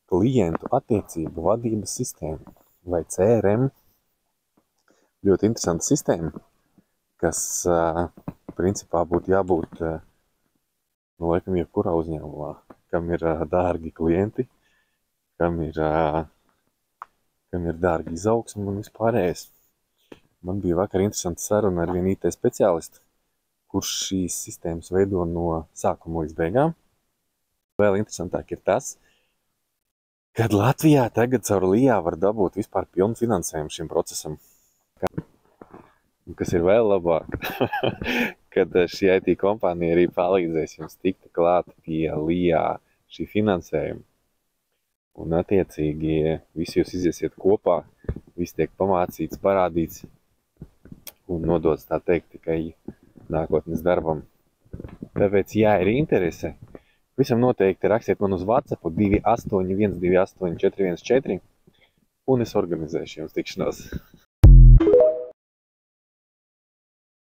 klientu attiecību vadības sistēma vai CRM. Ļoti interesanta sistēma, kas principā būtu jābūt laikam jebkurā uzņēmumā, kam ir dārgi klienti, kam ir dārgi izaugsme un vispārējais. Man bija vakar interesanta saruna ar vienu IT speciālistu, kurš šīs sistēmas veido no sākuma līdz beigām. Vēl interesantāk ir tas, kad Latvijā tagad caur LIA var dabūt vispār pilnu finansējumu šim procesam. Kas ir vēl labāk, kad šī IT kompānija arī palīdzēs jums tikt klāt pie LIA šī finansējuma. Un attiecīgi visi jūs iziesiet kopā, viss tiek pamācīts, parādīts un nodots, tā teikt, tikai nākotnes darbam. Tāpēc, ja ir interese, visam noteikti rakstiet man uz WhatsApp 28128414 un es organizēšu jums tikšanos.